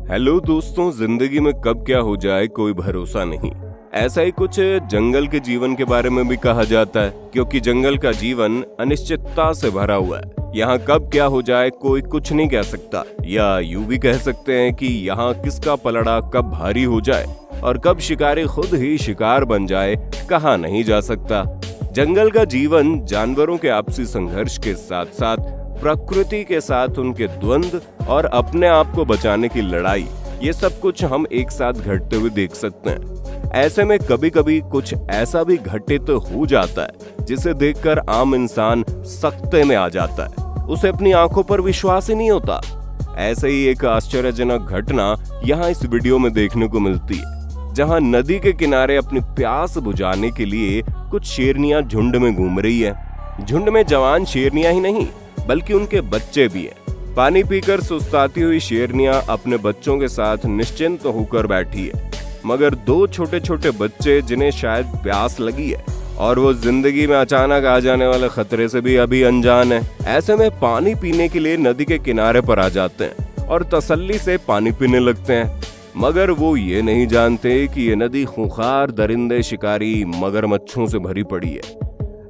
Hello दोस्तों, जिंदगी में कब क्या हो जाए कोई भरोसा नहीं। ऐसा ही कुछ जंगल के जीवन के बारे में भी कहा जाता है, क्योंकि जंगल का जीवन अनिश्चितता से भरा हुआ है। यहाँ कब क्या हो जाए कोई कुछ नहीं कह सकता, या यूं भी कह सकते हैं कि यहाँ किसका पलड़ा कब भारी हो जाए और कब शिकारी खुद ही शिकार बन जाए कहा नहीं जा सकता। जंगल का जीवन जानवरों के आपसी संघर्ष के साथ साथ प्रकृति के साथ उनके द्वंद्व और अपने आप को बचाने की लड़ाई, ये सब कुछ हम एक साथ घटते हुए देख सकते हैं। ऐसे में कभी कभी कुछ ऐसा भी घटित हो जाता है जिसे देखकर आम इंसान सकते में आ जाता है, उसे अपनी आंखों पर विश्वास ही नहीं होता। ऐसे ही एक आश्चर्यजनक घटना यहाँ इस वीडियो में देखने को मिलती है, जहाँ नदी के किनारे अपनी प्यास बुझाने के लिए कुछ शेरनियां झुंड में घूम रही है। झुंड में जवान शेरनियां ही नहीं बल्कि उनके बच्चे भी हैं। पानी पीकर सुस्ताती हुई शेरनियां अपने बच्चों के साथ निश्चिंत होकर बैठी है, मगर दो छोटे छोटे बच्चे जिन्हें शायद प्यास लगी है और वो जिंदगी में अचानक आ जाने वाले खतरे से भी अभी अनजान है। ऐसे में पानी पीने के लिए नदी के किनारे पर आ जाते हैं और तसल्ली से पानी पीने लगते हैं, मगर वो ये नहीं जानते कि ये नदी खूंखार दरिंदे शिकारी मगरमच्छों से भरी पड़ी है।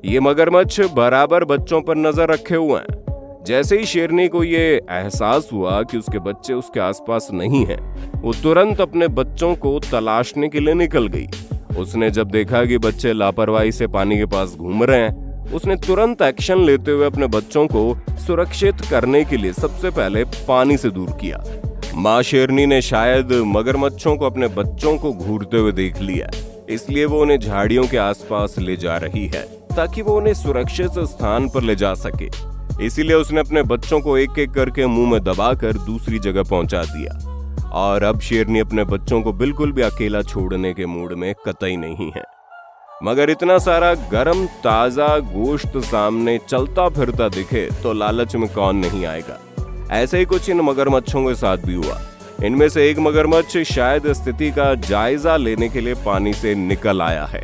ये मगरमच्छ बराबर बच्चों पर नजर रखे हुए हैं। जैसे ही शेरनी को ये एहसास हुआ कि उसके बच्चे उसके आसपास नहीं हैं, वो तुरंत अपने बच्चों को तलाशने के लिए निकल गई। उसने जब देखा कि बच्चे लापरवाही से पानी के पास घूम रहे हैं, उसने तुरंत एक्शन लेते हुए अपने बच्चों को सुरक्षित करने के लिए सबसे पहले पानी से दूर किया। माँ शेरनी ने शायद मगरमच्छों को अपने बच्चों को घूरते हुए देख लिया, इसलिए वो उन्हें झाड़ियों के आसपास ले जा रही है ताकि वो उन्हें सुरक्षित स्थान पर ले जा सके। इसीलिए उसने अपने बच्चों को एक एक करके मुंह में दबाकर दूसरी जगह पहुंचा दिया। और अब शेरनी अपने बच्चों को बिल्कुल भी अकेला छोड़ने के मूड में कतई नहीं है। मगर इतना सारा गरम ताजा गोश्त सामने चलता फिरता दिखे तो लालच में कौन नहीं आएगा। ऐसे ही कुछ इन मगरमच्छों के साथ भी हुआ। इनमें से एक मगरमच्छ शायद स्थिति का जायजा लेने के लिए पानी से निकल आया है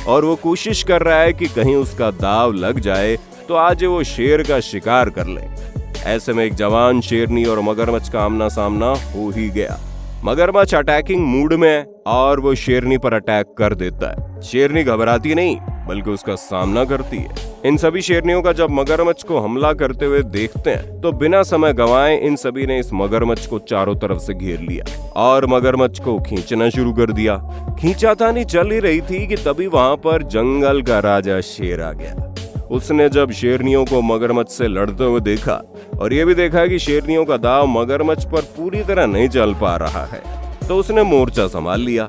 और वो कोशिश कर रहा है कि कहीं उसका दाव लग जाए तो आज वो शेर का शिकार कर ले। ऐसे में एक जवान शेरनी और मगरमच्छ का आमना सामना हो ही गया। मगरमच्छ अटैकिंग मूड में है और वो शेरनी पर अटैक कर देता है। शेरनी घबराती नहीं बल्कि उसका सामना करती है। इन सभी शेरनियों का जब मगरमच्छ को हमला करते हुए देखते हैं तो बिना समय गंवाए इन सभी ने इस मगरमच्छ को चारों तरफ से घेर लिया और मगरमच्छ को खींचना शुरू कर दिया। खींचातानी चल ही रही थी कि तभी वहां पर जंगल का राजा शेर आ गया। उसने जब शेरनियों को मगरमच्छ से लड़ते हुए देखा और ये भी देखा कि शेरनियों का दाव मगरमच्छ पर पूरी तरह नहीं चल पा रहा है, तो उसने मोर्चा संभाल लिया।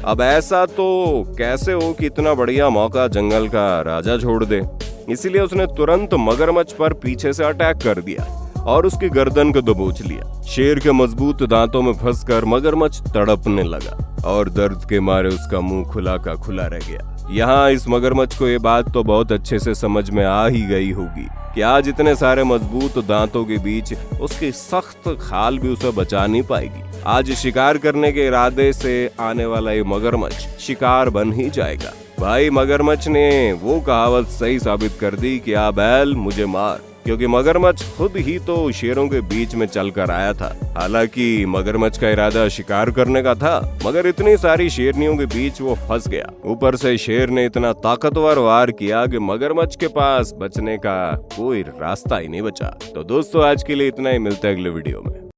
अब ऐसा तो कैसे हो कि इतना बढ़िया मौका जंगल का राजा छोड़ दे। इसीलिए उसने तुरंत मगरमच्छ पर पीछे से अटैक कर दिया और उसकी गर्दन को दबोच लिया। शेर के मजबूत दांतों में फंसकर मगरमच्छ तड़पने लगा और दर्द के मारे उसका मुंह खुला का खुला रह गया। यहाँ इस मगरमच्छ को ये बात तो बहुत अच्छे से समझ में आ ही गई होगी कि आज इतने सारे मजबूत दांतों के बीच उसकी सख्त खाल भी उसे बचा नहीं पाएगी। आज शिकार करने के इरादे से आने वाला ये मगरमच्छ शिकार बन ही जाएगा। भाई मगरमच्छ ने वो कहावत सही साबित कर दी कि आ बैल मुझे मार, क्योंकि मगरमच्छ खुद ही तो शेरों के बीच में चलकर आया था। हालांकि मगरमच्छ का इरादा शिकार करने का था, मगर इतनी सारी शेरनियों के बीच वो फंस गया। ऊपर से शेर ने इतना ताकतवर वार किया कि मगरमच्छ के पास बचने का कोई रास्ता ही नहीं बचा। तो दोस्तों आज के लिए इतना ही, मिलते हैं अगले वीडियो में।